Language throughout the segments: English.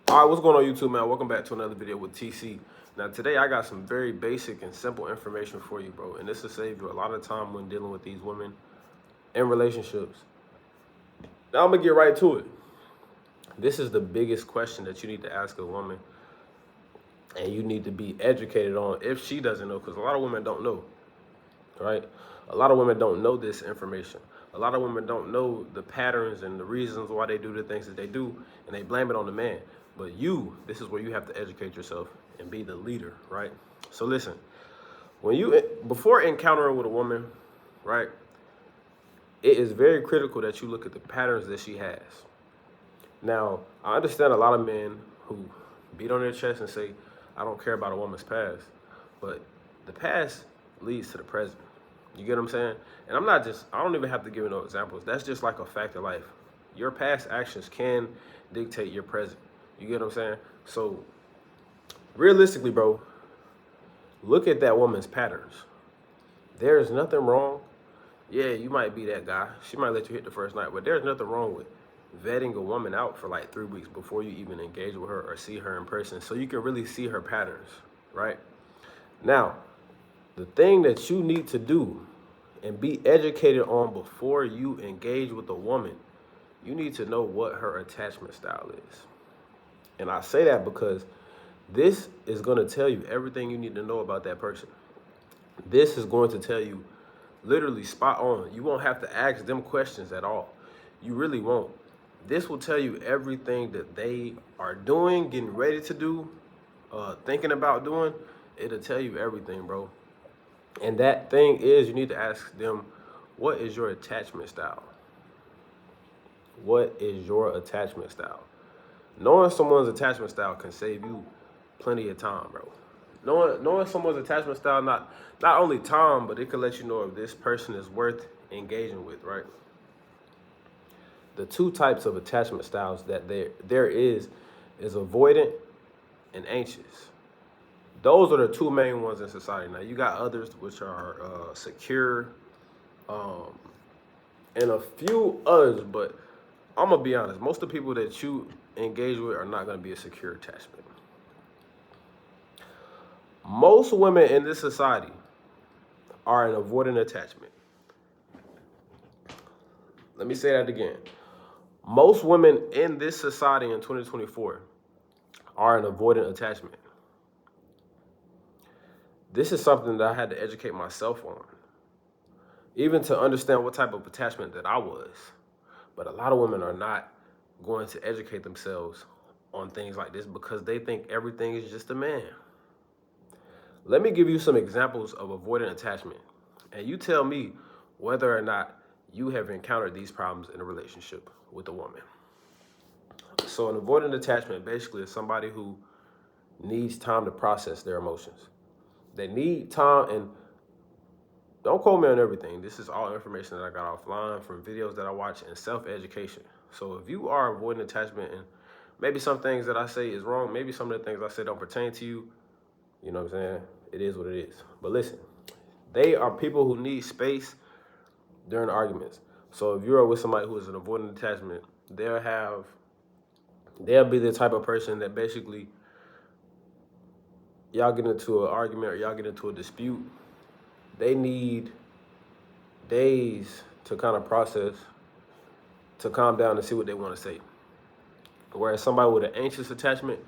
All right, what's going on YouTube, man? Welcome back to another video with TC. Now today I got some very basic and simple information for you, bro. And this will save you a lot of time when dealing with these women in relationships. Now I'm gonna get right to it. This is the biggest question that you need to ask a woman, and you need to be educated on if she doesn't know, because a lot of women don't know, right? A lot of women don't know this information. A lot of women don't know the patterns and the reasons why they do the things that they do, and they blame it on the man. But this is where you have to educate yourself and be the leader, right? So listen, before encountering with a woman, right, it is very critical that you look at the patterns that she has. Now, I understand a lot of men who beat on their chest and say, I don't care about a woman's past, but the past leads to the present. You get what I'm saying? And I don't even have to give you no examples. That's just like a fact of life. Your past actions can dictate your present. You get what I'm saying? So realistically, bro, look at that woman's patterns. There's nothing wrong. Yeah, you might be that guy. She might let you hit the first night, but there's nothing wrong with vetting a woman out for like 3 weeks before you even engage with her or see her in person, so you can really see her patterns, right? Now, the thing that you need to do and be educated on before you engage with a woman, you need to know what her attachment style is. And I say that because this is going to tell you everything you need to know about that person. This is going to tell you literally spot on. You won't have to ask them questions at all. You really won't. This will tell you everything that they are doing, getting ready to do, thinking about doing. It'll tell you everything, bro. And that thing is, you need to ask them, what is your attachment style? What is your attachment style? Knowing someone's attachment style can save you plenty of time, bro. Knowing someone's attachment style, not only time, but it can let you know if this person is worth engaging with, right? The two types of attachment styles that there is avoidant and anxious. Those are the two main ones in society. Now, you got others which are secure, and a few others, but I'm going to be honest. Most of the people that you engage with are not going to be a secure attachment. Most women in this society are an avoidant attachment. Let me say that again. Most women in this society in 2024 are an avoidant attachment. This is something that I had to educate myself on, even to understand what type of attachment that I was. But a lot of women are not going to educate themselves on things like this because they think everything is just a man. Let me give you some examples of avoidant attachment, and you tell me whether or not you have encountered these problems in a relationship with a woman. So an avoidant attachment basically is somebody who needs time to process their emotions. They need time, and don't quote me on everything. This is all information that I got offline from videos that I watch and self-education. So if you are avoiding attachment, and maybe some things that I say is wrong, maybe some of the things I say don't pertain to you, you know what I'm saying? It is what it is. But listen, they are people who need space during arguments. So if you're with somebody who is an avoidant attachment, they'll be the type of person that basically y'all get into an argument or y'all get into a dispute, they need days to kind of process, to calm down and see what they want to say. Whereas somebody with an anxious attachment,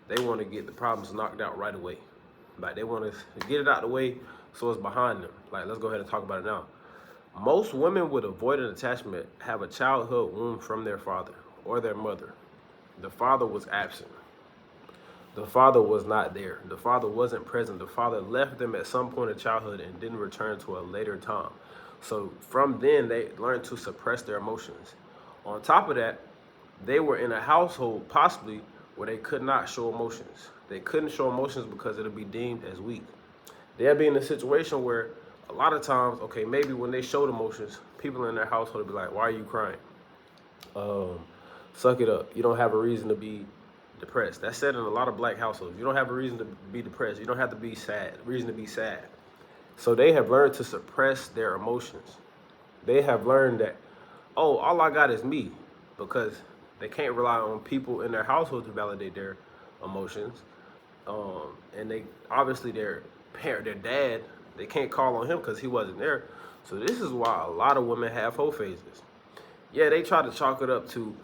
they want to get the problems knocked out right away. Like, they want to get it out of the way so it's behind them. Like, let's go ahead and talk about it now. Most women with avoidant attachment have a childhood wound from their father or their mother. The father was absent. The father was not there. The father wasn't present. The father left them at some point in childhood and didn't return to a later time. So from then, they learned to suppress their emotions. On top of that, they were in a household possibly where they could not show emotions. They couldn't show emotions because it'll be deemed as weak. They'll be in a situation where a lot of times, okay, maybe when they showed emotions, people in their household will be like, why are you crying? Suck it up. You don't have a reason to be depressed. That's said in a lot of black households. You don't have a reason to be depressed. You don't have to be sad, reason to be sad. So they have learned to suppress their emotions. They have learned that, oh, all I got is me, because They can't rely on people in their household to validate their emotions. And they obviously their parent, their dad, they can't call on him because he wasn't there. So this is why a lot of women have hoe phases. Yeah, they try to chalk it up to,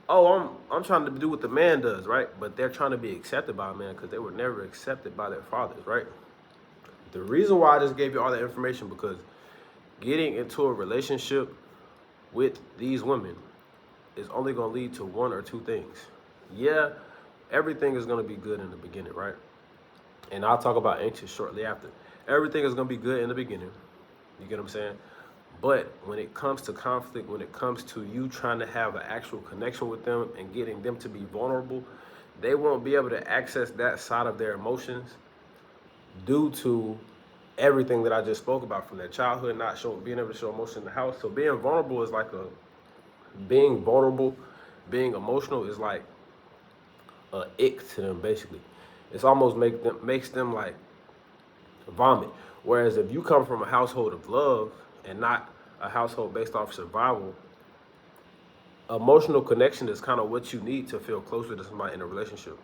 oh, I'm trying to do what the man does, right? But they're trying to be accepted by a man because they were never accepted by their fathers, right? The reason why I just gave you all that information because getting into a relationship with these women is only going to lead to one or two things. Yeah, everything is going to be good in the beginning, right? And I'll talk about anxious shortly after. Everything is going to be good in the beginning. You get what I'm saying? But when it comes to conflict, when it comes to you trying to have an actual connection with them and getting them to be vulnerable, they won't be able to access that side of their emotions due to everything that I just spoke about from their childhood, not being able to show emotion in the house. So being vulnerable is like being vulnerable, being emotional is like a ick to them basically. It's almost makes them like vomit. Whereas if you come from a household of love and not a household based off survival, emotional connection is kind of what you need to feel closer to somebody in a relationship.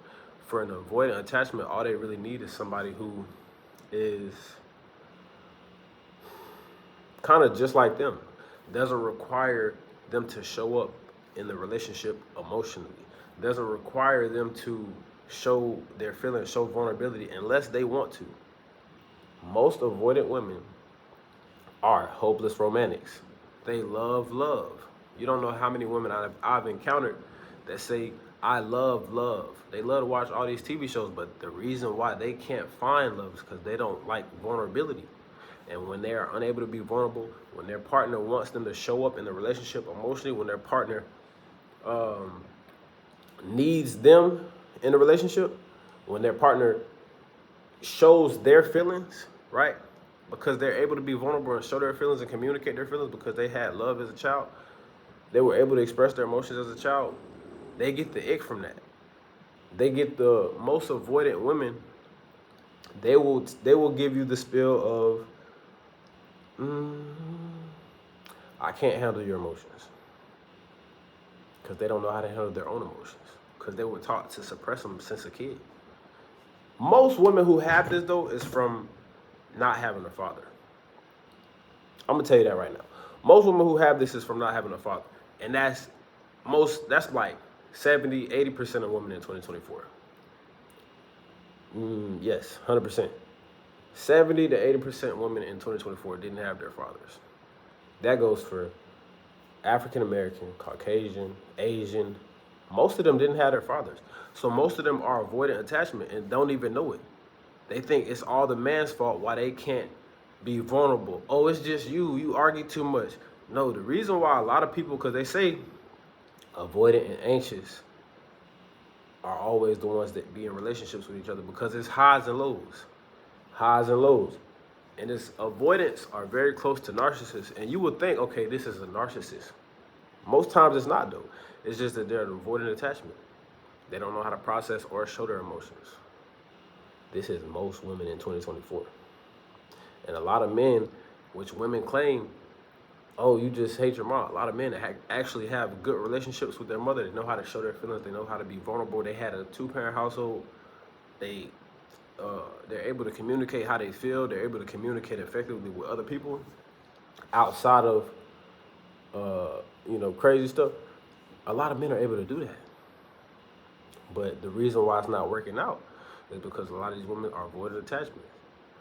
For an avoidant attachment, all they really need is somebody who is kind of just like them. Doesn't require them to show up in the relationship emotionally. Doesn't require them to show their feelings, show vulnerability unless they want to. Most avoidant women are hopeless romantics. They love love. You don't know how many women I've encountered that say, I love love. They love to watch all these TV shows, but the reason why they can't find love is because they don't like vulnerability. And when they are unable to be vulnerable, when their partner wants them to show up in the relationship emotionally, when their partner needs them in the relationship, when their partner shows their feelings, right? Because they're able to be vulnerable and show their feelings and communicate their feelings because they had love as a child, they were able to express their emotions as a child, they get the ick from that. They get the most avoidant women, they will give you the spill of, I can't handle your emotions. Because they don't know how to handle their own emotions. Because they were taught to suppress them since a kid. Most women who have this, though, is from not having a father. I'm going to tell you that right now. Most women who have this is from not having a father. And that's like 70, 80% of women in 2024. Yes, 100%. 70 to 80% women in 2024 didn't have their fathers. That goes for African American, Caucasian, Asian. Most of them didn't have their fathers. So most of them are avoidant attachment and don't even know it. They think it's all the man's fault why they can't be vulnerable. Oh, it's just you argue too much. No, the reason why a lot of people, because they say avoidant and anxious are always the ones that be in relationships with each other because it's highs and lows. Highs and lows. And this avoidance are very close to narcissists. And you would think, okay, this is a narcissist. Most times it's not, though. It's just that they're an avoidant attachment. They don't know how to process or show their emotions. This is most women in 2024. And a lot of men, which women claim, oh, you just hate your mom. A lot of men that actually have good relationships with their mother. They know how to show their feelings. They know how to be vulnerable. They had a two-parent household. They're able to communicate how they feel. They're able to communicate effectively with other people outside of, crazy stuff. A lot of men are able to do that. But the reason why it's not working out is because a lot of these women are avoidant attachment.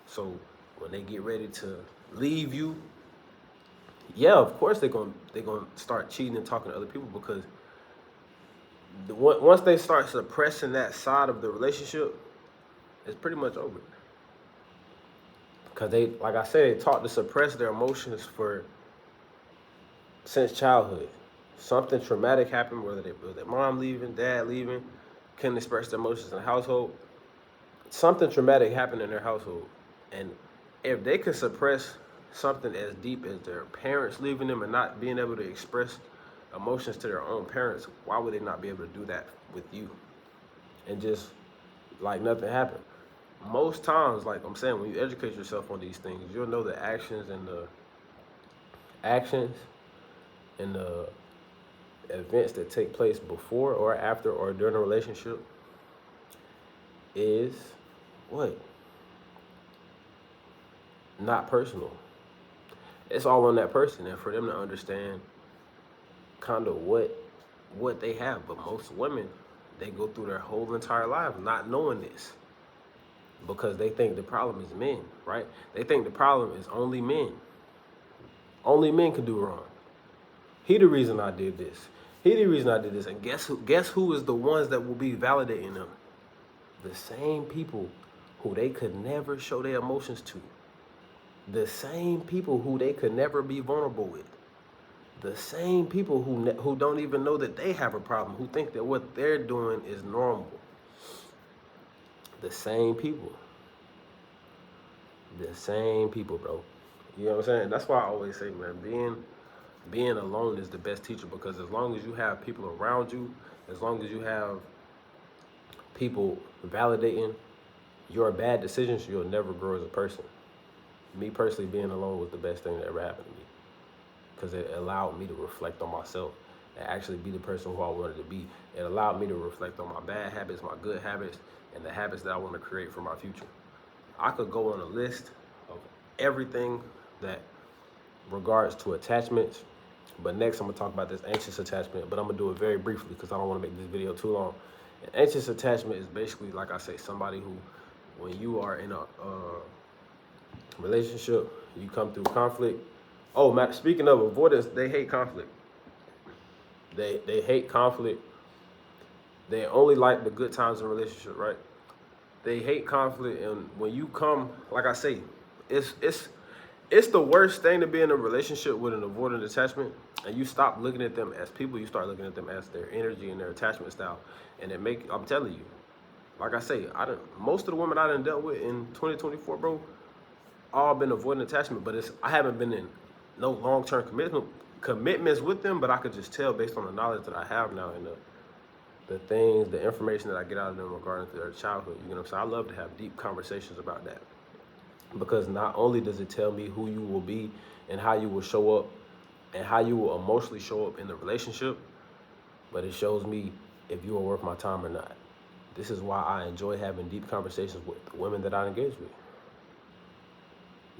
So when they get ready to leave you, yeah, of course they're gonna start cheating and talking to other people because once they start suppressing that side of the relationship, it's pretty much over. Because they, like I said, they taught to suppress their emotions since childhood. Something traumatic happened, whether their mom leaving, dad leaving, couldn't express their emotions in the household. Something traumatic happened in their household. And if they could suppress something as deep as their parents leaving them and not being able to express emotions to their own parents, why would they not be able to do that with you? And just like nothing happened. Most times, like I'm saying, when you educate yourself on these things, you'll know the actions and the events that take place before or after or during a relationship is what? Not personal. It's all on that person, and for them to understand kind of what they have. But most women, they go through their whole entire life not knowing this because they think the problem is men, right? They think the problem is only men. Only men can do wrong. He the reason I did this. He the reason I did this. And guess who? Guess who is the ones that will be validating them? The same people who they could never show their emotions to. The same people who they could never be vulnerable with. The same people who don't even know that they have a problem, who think that what they're doing is normal. The same people. The same people, bro. You know what I'm saying? That's why I always say, man, being alone is the best teacher, because as long as you have people around you, as long as you have people validating your bad decisions, you'll never grow as a person. Me personally, being alone was the best thing that ever happened to me, because it allowed me to reflect on myself and actually be the person who I wanted to be. It allowed me to reflect on my bad habits, my good habits, and the habits that I want to create for my future. I could go on a list of everything that regards to attachments, but next I'm gonna talk about this anxious attachment, but I'm gonna do it very briefly because I don't want to make this video too long. An anxious attachment is basically, like I say, somebody who, when you are in a relationship, you come through conflict. Oh, Matt, speaking of avoidance, they hate conflict. They hate conflict. They only like the good times in a relationship, right? They hate conflict, and when you come, like I say, it's the worst thing to be in a relationship with an avoidant attachment, and you stop looking at them as people, you start looking at them as their energy and their attachment style, and I'm telling you, like I say, most of the women I done dealt with in 2024, bro, all been avoidant attachment, but I haven't been in no long-term commitments with them, but I could just tell based on the knowledge that I have now and the information that I get out of them regarding their childhood. You know what I'm saying? I love to have deep conversations about that, because not only does it tell me who you will be and how you will show up and how you will emotionally show up in the relationship, but it shows me if you are worth my time or not. This is why I enjoy having deep conversations with the women that I engage with.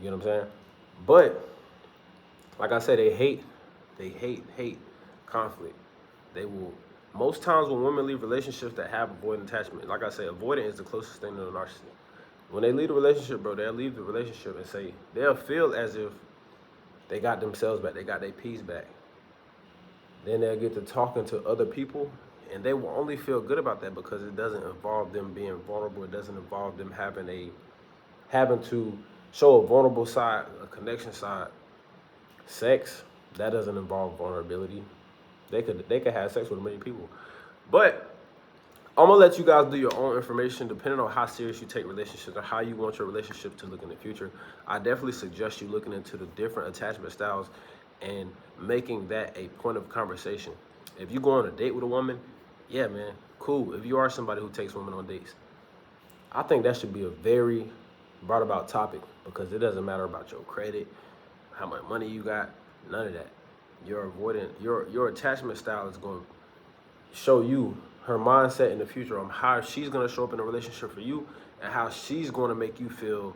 You know what I'm saying? But like I said, they hate conflict. They will, most times when women leave relationships that have avoidant attachment, like I say, avoidant is the closest thing to a narcissist. When they leave the relationship, bro, they'll leave the relationship and say, they'll feel as if they got themselves back, they got their peace back. Then they'll get to talking to other people, and they will only feel good about that because it doesn't involve them being vulnerable. It doesn't involve them having to show a vulnerable side, a connection side. Sex, that doesn't involve vulnerability. They could have sex with many people. But I'm gonna let you guys do your own information depending on how serious you take relationships or how you want your relationship to look in the future. I definitely suggest you looking into the different attachment styles and making that a point of conversation. If you go on a date with a woman, yeah, man, cool. If you are somebody who takes women on dates, I think that should be a very brought about topic, because it doesn't matter about your credit, how much money you got, none of that. Your attachment style is going to show you her mindset in the future on how she's going to show up in a relationship for you and how she's going to make you feel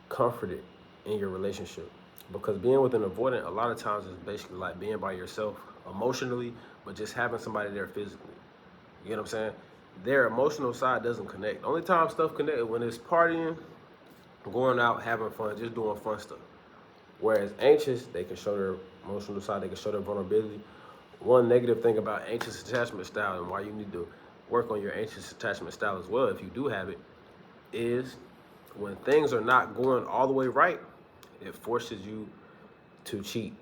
comforted in your relationship. Because being with an avoidant a lot of times is basically like being by yourself emotionally, but just having somebody there physically. You know what I'm saying? Their emotional side doesn't connect. The only time stuff connects when it's partying, going out, having fun, just doing fun stuff. Whereas anxious, they can show their emotional side, they can show their vulnerability. One negative thing about anxious attachment style, and why you need to work on your anxious attachment style as well if you do have it, is when things are not going all the way right, it forces you to cheat.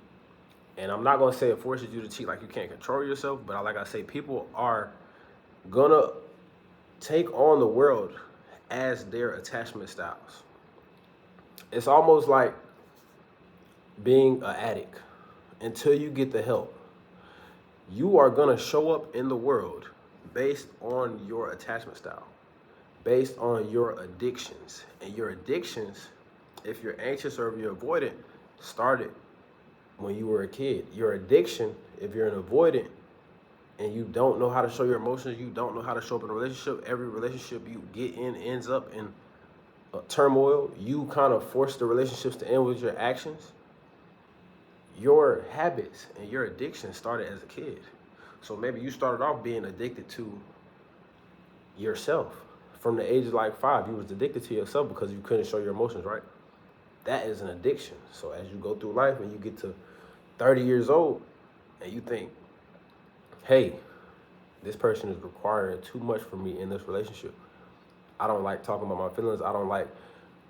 And I'm not gonna say it forces you to cheat like you can't control yourself, but like I say, people are gonna take on the world as their attachment styles. It's almost like being an addict. Until you get the help, you are gonna show up in the world based on your attachment style, based on your addictions. And your addictions, if you're anxious or if you're avoidant, started when you were a kid. Your addiction if you're an avoidant and you don't know how to show your emotions, you don't know how to show up in a relationship, every relationship you get in ends up in turmoil. You kind of force the relationships to end with your actions. Your habits and your addiction started as a kid. So maybe you started off being addicted to yourself. From the age of like 5, you was addicted to yourself because you couldn't show your emotions, right? That is an addiction. So as you go through life and you get to 30 years old and you think, hey, this person is requiring too much from me in this relationship. I don't like talking about my feelings. I don't like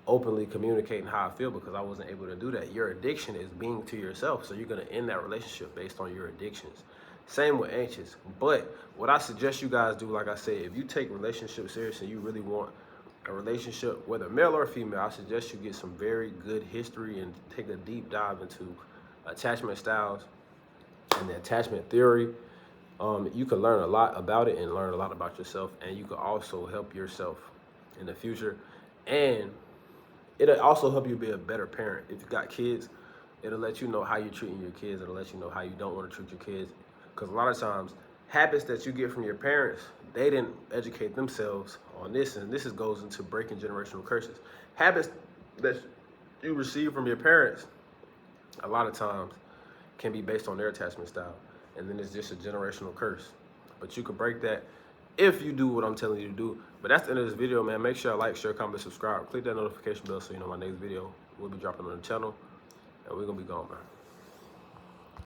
openly communicating how I feel because I wasn't able to do that. Your addiction is being to yourself. So you're going to end that relationship based on your addictions. Same with anxious. But what I suggest you guys do, like I said, if you take relationships serious and you really want a relationship, whether male or female, I suggest you get some very good history and take a deep dive into attachment styles and the attachment theory. You can learn a lot about it and learn a lot about yourself, and you can also help yourself in the future. And it'll also help you be a better parent. If you got kids, it'll let you know how you're treating your kids. It'll let you know how you don't want to treat your kids. Because a lot of times, habits that you get from your parents, they didn't educate themselves on this, and this goes into breaking generational curses. Habits that you receive from your parents, a lot of times, can be based on their attachment style, and then it's just a generational curse. But you can break that if you do what I'm telling you to do. But that's the end of this video, man. Make sure I like, share, comment, subscribe. Click that notification bell so you know my next video will be dropping on the channel, and we're gonna be gone, man.